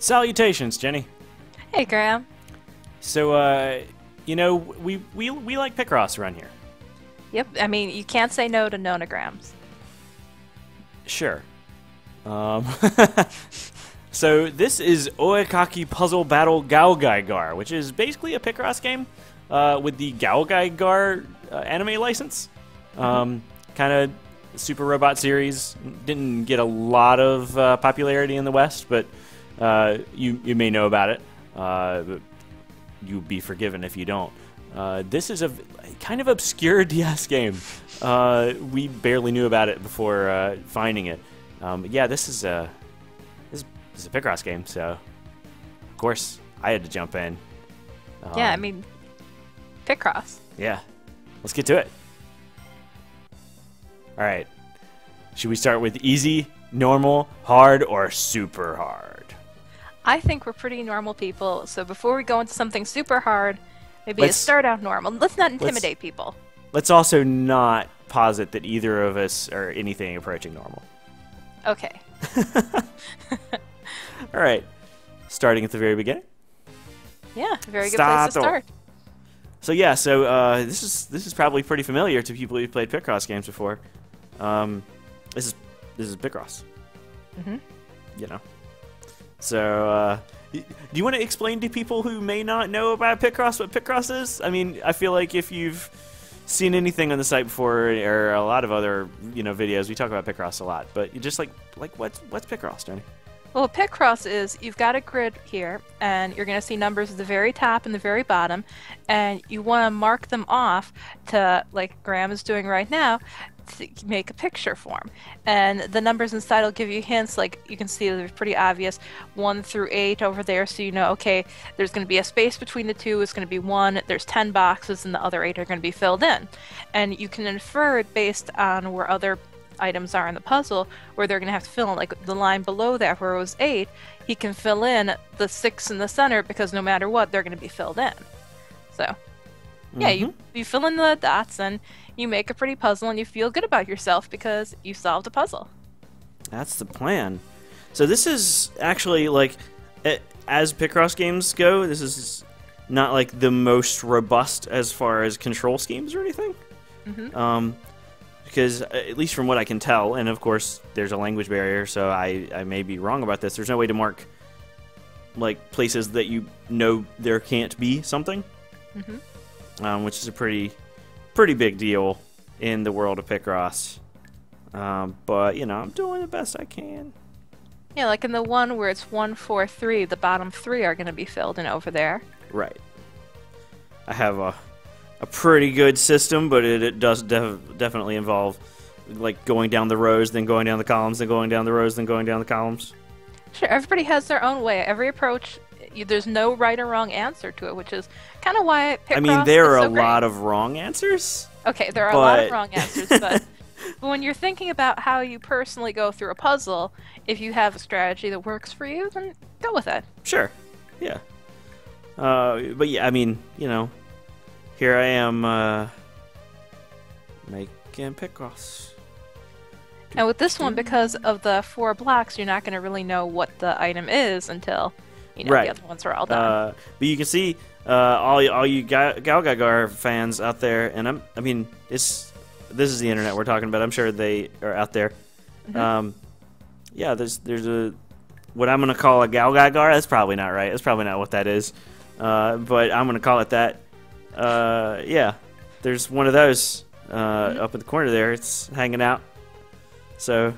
Salutations, Jenny. Hey, Graham. So, you know, we like Picross around here. Yep, I mean, you can't say no to nonograms. Sure. So this is Oekaki Puzzle Battle GaoGaiGar, which is basically a Picross game with the GaoGaiGar anime license. Kind of Super Robot series. Didn't get a lot of popularity in the West, but you may know about it. But you'll be forgiven if you don't. This is a kind of obscure DS game. We barely knew about it before finding it. Yeah, this is a Picross game, so of course I had to jump in. Yeah, I mean, Picross. Yeah, let's get to it. All right, should we start with easy, normal, hard, or super hard? I think we're pretty normal people, so before we go into something super hard, maybe Let's start out normal. Let's not intimidate people. Let's also not posit that either of us are anything approaching normal. Okay. All right, starting at the very beginning. Yeah, very good place to start. So yeah, this is probably pretty familiar to people who've played Picross games before. This is Picross. You know. So do you want to explain to people who may not know about Picross what Picross is? I mean, I feel like if you've seen anything on the site before or a lot of other videos, we talk about Picross a lot. But you just like what's Picross, Jenny? Well, Picross is you've got a grid here, and you're going to see numbers at the very top and the very bottom, and you want to mark them off to, like Graham is doing right now, to make a picture form. And the numbers inside will give you hints, like you can see they're pretty obvious, 1 through 8 over there, so you know, okay, there's going to be a space between the two, it's going to be 1, there's 10 boxes, and the other 8 are going to be filled in. And you can infer it based on where other items are in the puzzle, where they're going to have to fill in, like the line below that where it was 8, he can fill in the 6 in the center because no matter what, they're going to be filled in. So, yeah, you fill in the dots and you make a pretty puzzle and you feel good about yourself because you solved a puzzle. That's the plan. So this is actually, like, as Picross games go, this is not like the most robust as far as control schemes or anything. Because, at least from what I can tell, and of course there's a language barrier, so I may be wrong about this, there's no way to mark like places that you know there can't be something, which is a pretty big deal in the world of Picross. But, I'm doing the best I can. Yeah, like in the one where it's 1, 4, 3, the bottom 3 are going to be filled in over there. Right. I have a pretty good system, but it does definitely involve like going down the rows, then going down the columns, then going down the rows, then going down the columns. Sure, everybody has their own way. Every approach, there's no right or wrong answer to it, which is kind of why Picross I mean, there are is so a great. lot of wrong answers. Okay, there are a lot of wrong answers, but when you're thinking about how you personally go through a puzzle, if you have a strategy that works for you, then go with it. Sure, yeah. But yeah, I mean, here I am making Picross. And with this one, because of the 4 blocks, you're not going to really know what the item is until the other ones are all done. But you can see all you GaoGaiGar fans out there, and I mean, this is the internet we're talking about. I'm sure they are out there. Yeah, there's what I'm going to call a GaoGaiGar. That's probably not right. That's probably not what that is. But I'm going to call it that. Yeah, there's one of those up in the corner there. It's hanging out. So,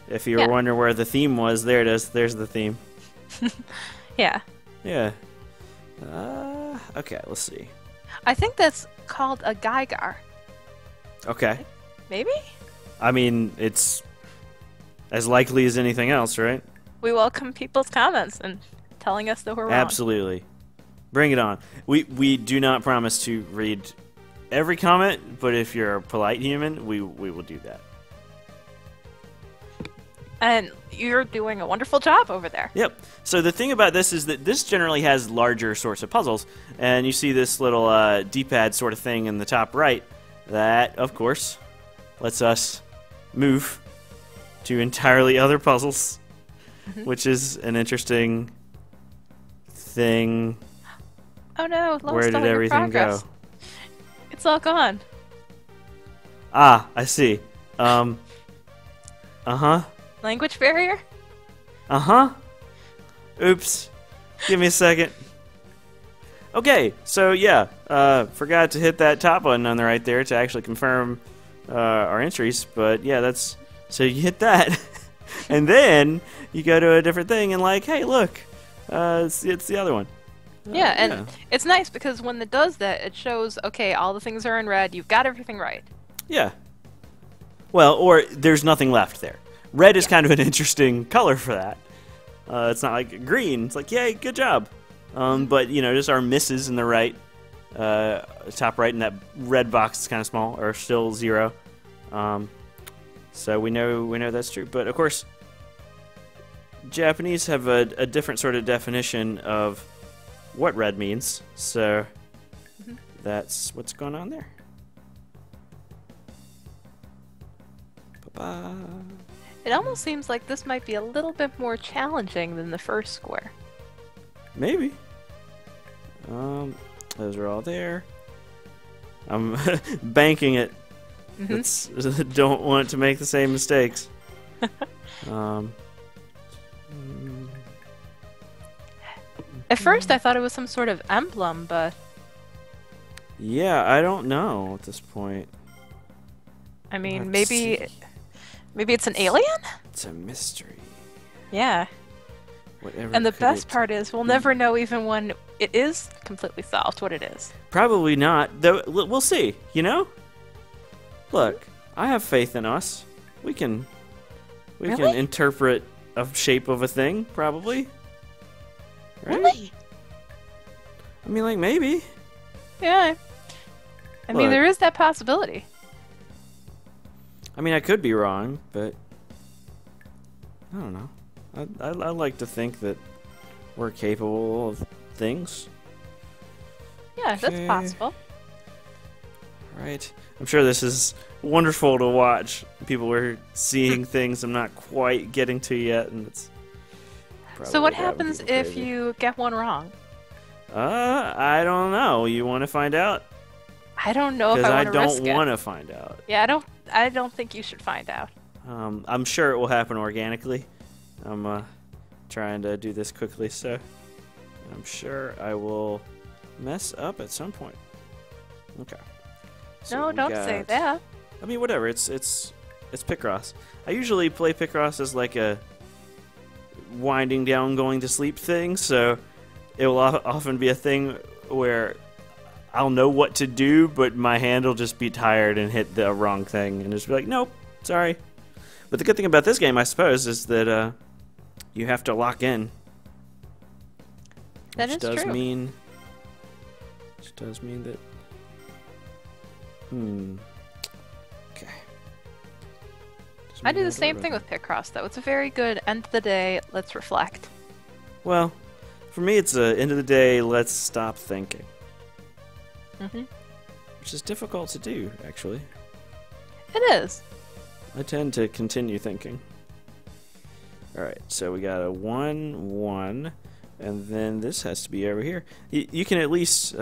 if you were wondering where the theme was, there it is. There's the theme. Yeah. Yeah. Okay, let's see. I think that's called a GaiGar. Okay. Maybe? I mean, it's as likely as anything else, right? We welcome people's comments and telling us that we're wrong. Absolutely. Bring it on. We do not promise to read every comment, but if you're a polite human, we will do that. And you're doing a wonderful job over there. Yep. So the thing about this is that this generally has larger sorts of puzzles, and you see this little D-pad sort of thing in the top right. That, of course, lets us move to entirely other puzzles, which is an interesting thing. Oh no, Where lost did all your everything progress. go? It's all gone. Ah, I see. Uh-huh. Language barrier? Uh-huh. Oops. Give me a second. Okay, so yeah, forgot to hit that top button on the right there to actually confirm our entries, but yeah, that's, so you hit that, and then you go to a different thing and like, hey, look, it's the other one. Yeah, and it's nice because when it does that, it shows, okay, all the things are in red, you've got everything right. Yeah. Well, or there's nothing left there. Red is kind of an interesting color for that. It's not like green. It's like, yay, good job. But, you know, just our misses in the right, top right, and that red box is kind of small, are still 0. So we know that's true. But, of course, Japanese have a different sort of definition of what red means. So that's what's going on there. Ba-ba. It almost seems like this might be a little bit more challenging than the first square. Maybe. Those are all there. I'm banking it. Don't want to make the same mistakes. At first I thought it was some sort of emblem, but... Yeah, I don't know at this point. I mean, Let's maybe see. it's an alien? It's a mystery. Yeah. Whatever. And the could best it part is we'll be? never know even when it is completely solved what it is. Probably not. Though we'll see. You know. Look, I have faith in us. We can Really? interpret a shape of a thing. Probably. Right? Really? I mean, like maybe. Yeah. I mean, Look. there is that possibility. I mean, I could be wrong, but I don't know. I like to think that we're capable of things. Yeah, that's Okay. possible. Right. I'm sure this is wonderful to watch. People are seeing things I'm not quite getting to yet, and it's probably So what driving happens people if crazy. you get one wrong? I don't know. You want to find out? I don't know if Because I I want to risk don't it. want to find out. Yeah, I don't think you should find out. I'm sure it will happen organically. I'm trying to do this quickly, so I'm sure I will mess up at some point. Okay. So No, we don't say got- that. I mean, whatever. It's Picross. I usually play Picross as like a winding down, going to sleep thing. So it will often be a thing where I'll know what to do, but my hand will just be tired and hit the wrong thing, and just be like, nope, sorry. But the good thing about this game, I suppose, is that you have to lock in. That Which is does true. mean that. Okay. I do the same thing with Picross, though. It's a very good end of the day, let's reflect. Well, for me, it's a end of the day. Let's stop thinking, which is difficult to do, actually. It is. I tend to continue thinking. All right, so we got a 1-1, and then this has to be over here. You can at least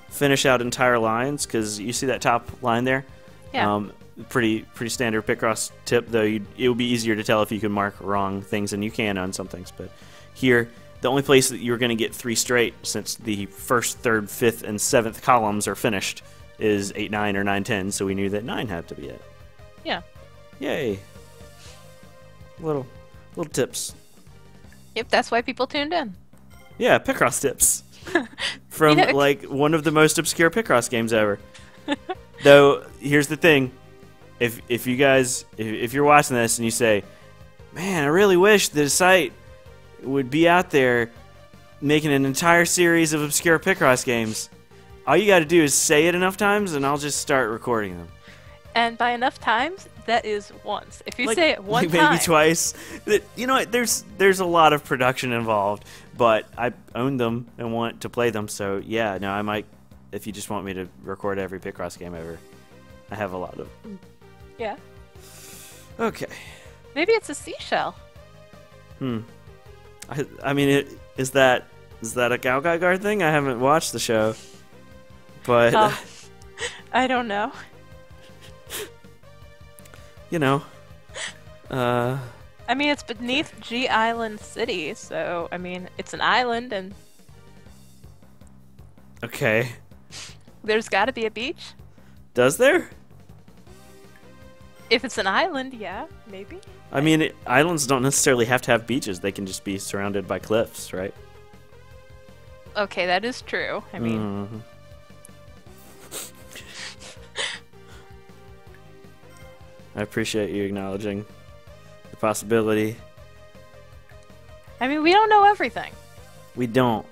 finish out entire lines, because you see that top line there. Yeah. Pretty standard Picross tip, though. It would be easier to tell if you can mark wrong things, and you can on some things. But here, the only place that you're going to get 3 straight, since the first, third, fifth, and seventh columns are finished, is 8, 9, or 9, 10. So we knew that 9 had to be it. Yeah. Yay! Little tips. Yep, that's why people tuned in. Yeah, Picross tips from like one of the most obscure Picross games ever. Though here's the thing: if you guys if you're watching this and you say, "Man, I really wish the site would be out there making an entire series of obscure Picross games," all you got to do is say it enough times, and I'll just start recording them. And by enough times, that is once. If you Like- say it one like time, maybe twice. You know what? There's a lot of production involved, but I own them and want to play them. So yeah, no, I might. If you just want me to record every Picross game ever, I have a lot of. yeah, Okay. maybe it's a seashell. I mean, is that Is that a GaoGaiGar thing? I haven't watched the show. But, I don't know. you know. I mean, it's beneath G Island City, so, I mean, it's an island, and Okay. there's gotta be a beach. Does there? If it's an island, yeah, maybe. I mean, islands don't necessarily have to have beaches. They can just be surrounded by cliffs, right? Okay, that is true. I mean, Mhm. I appreciate you acknowledging the possibility. we don't know everything. We don't.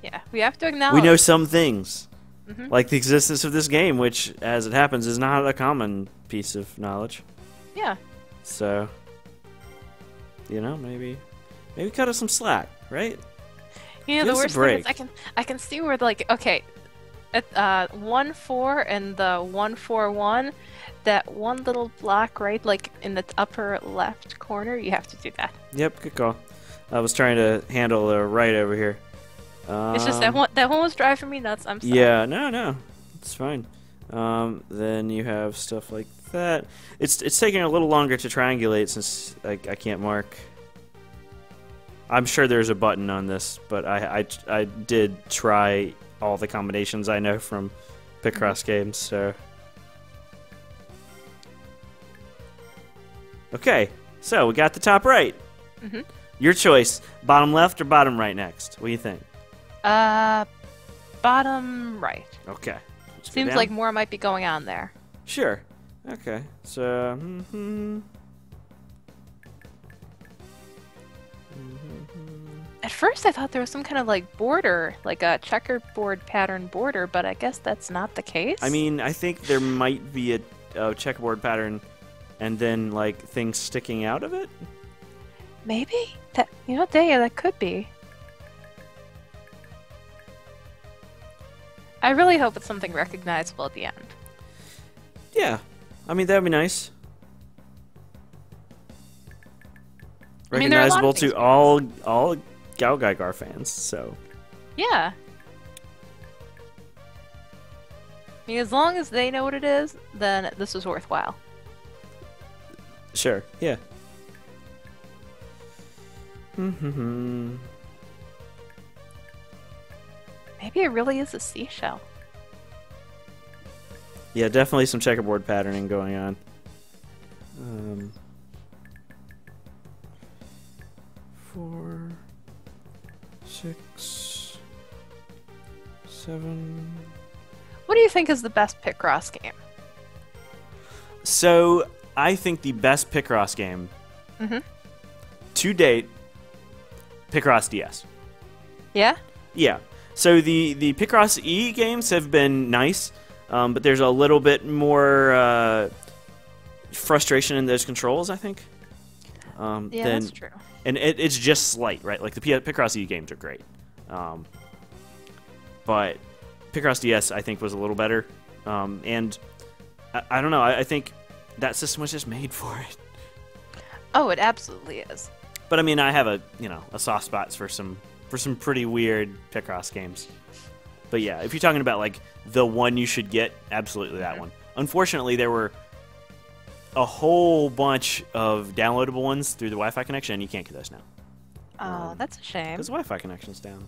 Yeah, we have to acknowledge. We know some things. Mhm. Like the existence of this game, which, as it happens, is not a common piece of knowledge. Yeah. So, maybe cut us some slack, right? You know, Give the us a worst thing is break. I can see where, like, okay, at 1-4 and the 1-4-1, that one little block right, like, in the upper left corner, you have to do that. Yep, good call. I was trying to handle the right over here. It's just that one was driving me nuts. I'm sorry. Yeah, no, it's fine. Then you have stuff like that. It's taking a little longer to triangulate since I can't mark. I'm sure there's a button on this, but I did try all the combinations I know from Picross games, so. Okay, so we got the top right. Mhm. Your choice, bottom left or bottom right next? What do you think? Bottom right. Okay. Let's go Seems down. like more might be going on there. Sure. Okay. So. At first, I thought there was some kind of like border, like a checkerboard pattern border, but I guess that's not the case. I mean, I think there might be a checkerboard pattern, and then like things sticking out of it. maybe that yeah, that could be. I really hope it's something recognizable at the end. Yeah. I mean, that'd be nice. I mean, there are a lot of Recognizable things to all GaoGaiGar fans. So. Yeah. I mean, as long as they know what it is, then this is worthwhile. Sure. Yeah. Maybe it really is a seashell. Yeah, definitely some checkerboard patterning going on. 4, 6, 7. What do you think is the best Picross game? So, I think the best Picross game to date, Picross DS. Yeah? Yeah. So the Picross E games have been nice, but there's a little bit more frustration in those controls, I think. Yeah, that's true. And it's just slight, right? Like the Picross E games are great, but Picross DS I think was a little better, and I don't know. I think that system was just made for it. Oh, it absolutely is. But I mean, I have a soft spot for some pretty weird Picross games. But yeah, if you're talking about like the one you should get, absolutely that one. Unfortunately, there were a whole bunch of downloadable ones through the Wi-Fi connection, and you can't get those now. Oh, that's a shame. Because the Wi-Fi connection's down.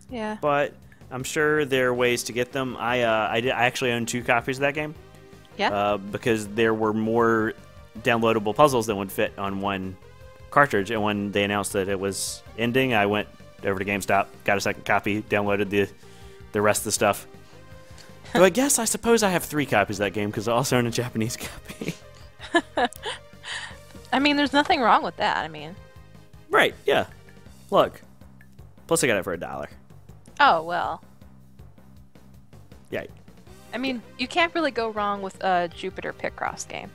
Yeah. But I'm sure there are ways to get them. I actually own 2 copies of that game. Yeah. Because there were more downloadable puzzles than would fit on one cartridge, and when they announced that it was ending, I went over to GameStop, got a second copy, downloaded the rest of the stuff. So I suppose I have 3 copies of that game because I also own a Japanese copy. I mean, there's nothing wrong with that. I mean. Right? Yeah. Look. Plus, I got it for $1. Oh well. Yeah. I mean, you can't really go wrong with a Jupiter Picross game.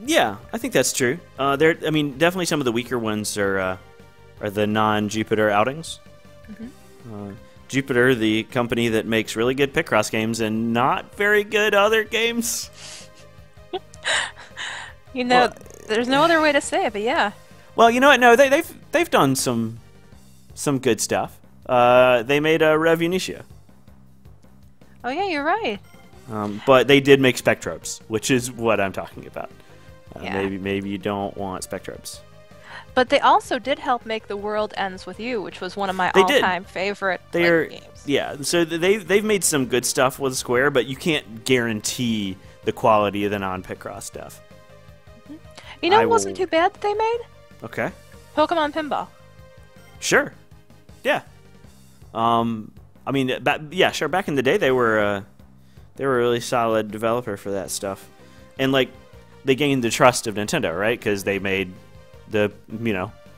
Yeah, I think that's true. Definitely some of the weaker ones are the non-Jupiter outings. Jupiter, the company that makes really good Picross games and not very good other games. There's no other way to say it, but yeah. Well, you know what? No, they've done some some good stuff. They made a Revunisha. Oh yeah, you're right. But they did make Spectrobes, which is what I'm talking about. Yeah. Maybe you don't want Spectrobes. But they also did help make The World Ends With You, which was one of my They did. all-time favorite games. Yeah, so they've made some good stuff with Square, but you can't guarantee the quality of the non-Picross stuff. You know, it wasn't too bad that they made Okay. Pokemon Pinball. Sure. Yeah. I mean, yeah, sure. Back in the day, they were a really solid developer for that stuff, and like they gained the trust of Nintendo, right? Because they made the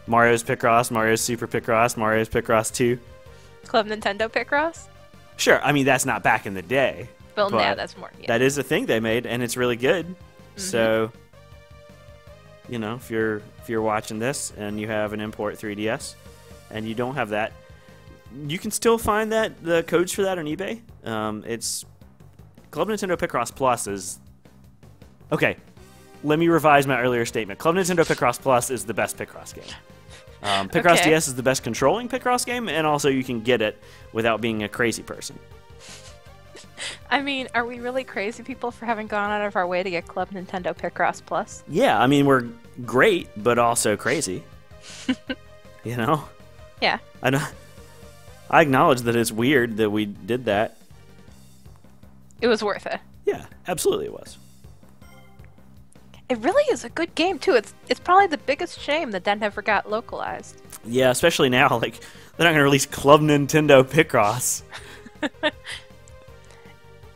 Mario's Picross, Mario's Super Picross, Mario's Picross 2. Club Nintendo Picross. Sure. I mean, that's not back in the day. Well, but yeah, that's more. Yeah. That is a thing they made, and it's really good. So, if you're watching this and you have an import 3DS, and you don't have that, you can still find the codes for that on eBay. It's Club Nintendo Picross Plus is okay. Let me revise my earlier statement. Club Nintendo Picross Plus is the best Picross game. Picross DS is the best controlling Picross game, and also you can get it without being a crazy person. I mean, are we really crazy people for having gone out of our way to get Club Nintendo Picross Plus? Yeah, I mean, we're great, but also crazy. Yeah. I acknowledge that it's weird that we did that. It was worth it. Yeah, absolutely it was. It really is a good game too. It's probably the biggest shame that never got localized. Yeah, especially now. Like they're not going to release Club Nintendo Picross.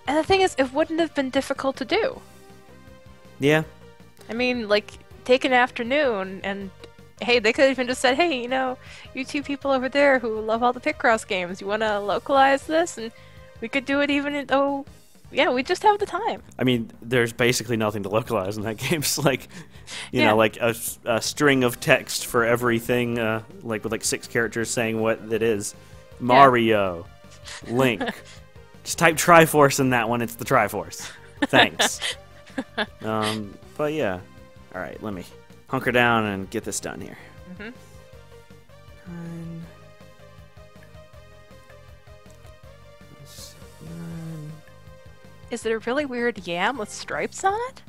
And the thing is, it wouldn't have been difficult to do. Yeah. I mean, like take an afternoon and hey, they could have even just said, hey, you two people over there who love all the Picross games, you want to localize this? And we could do it even though, yeah, we just have the time. I mean, there's basically nothing to localize in that game. It's like, you know, like a string of text for everything, like with like 6 characters saying what it is. Mario, Link. Just type Triforce in that one. It's the Triforce. Thanks. But yeah. All right, let me hunker down and get this done here. Is it a really weird yam with stripes on it?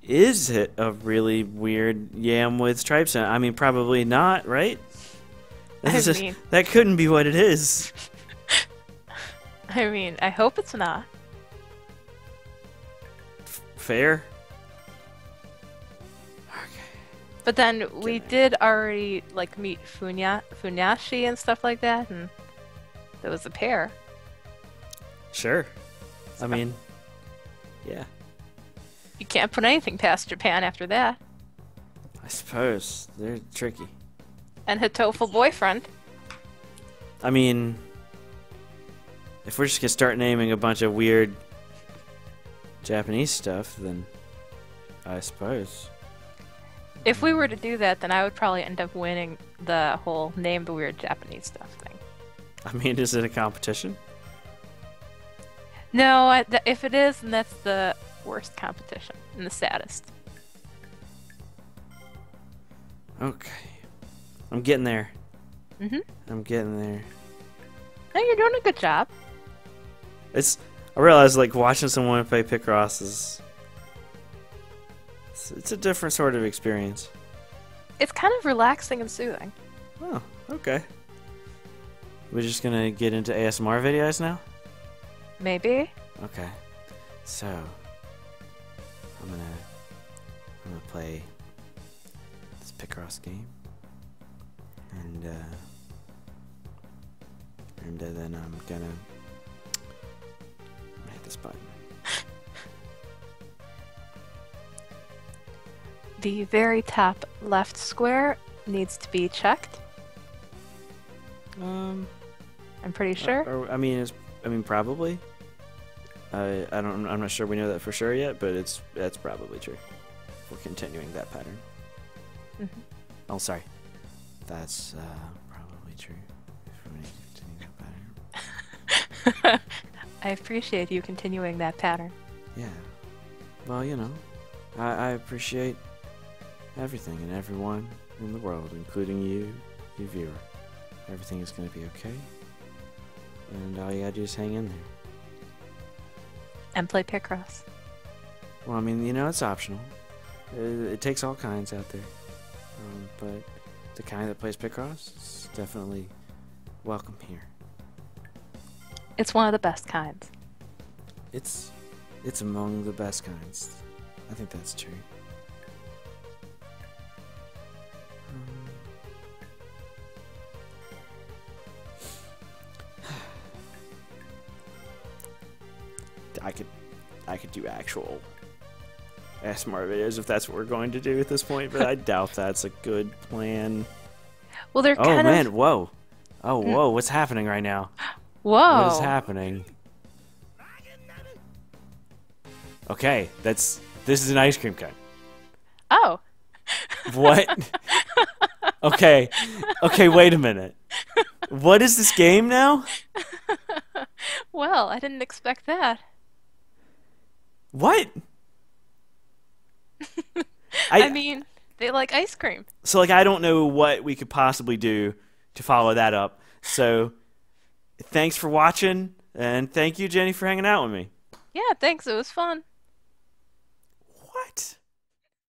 Is it a really weird yam with stripes on it? I mean, probably not, right? That couldn't be what it is. I mean, I hope it's not. Fair. But then we did already like meet Funyashi and stuff like that, and there was a pair. Sure. I mean, yeah. You can't put anything past Japan after that. I suppose they're tricky. And Hitoful boyfriend. I mean, if we're just gonna start naming a bunch of weird Japanese stuff, then I suppose. If we were to do that, then I would probably end up winning the whole name the weird Japanese stuff thing. I mean, is it a competition? No, if it is, then that's the worst competition and the saddest. Okay. I'm getting there. I'm getting there. No, you're doing a good job. I realize, like, watching someone play Picross is... It's a different sort of experience. It's kind of relaxing and soothing. Oh, okay. We're just gonna get into ASMR videos now? Maybe. Okay. So, I'm gonna play this Picross game. And then I'm gonna hit this button. The very top left square needs to be checked. I'm pretty sure. I mean, probably. I'm not sure we know that for sure yet, but that's probably true. We're continuing that pattern. Oh, sorry. That's probably true. If we're continuing that pattern. I appreciate you continuing that pattern. Yeah. Well, I appreciate everything and everyone in the world, including you viewer. Everything is going to be okay. And all you gotta do is hang in there. And play Picross. Well, I mean, you know, it's optional. It takes all kinds out there. But the kind that plays Picross is definitely welcome here. It's one of the best kinds. It's among the best kinds. I think that's true. I could do actual ASMR videos if that's what we're going to do at this point, but I doubt that's a good plan. Well, they're kind of... whoa. Oh, whoa, what's happening right now? Whoa. What is happening? Okay, this is an ice cream cone. Oh. What? Okay, wait a minute. What is this game now? Well, I didn't expect that. What? I mean, they like ice cream. So, like, I don't know what we could possibly do to follow that up. So, thanks for watching, and thank you, Jenni, for hanging out with me. Yeah, thanks. It was fun.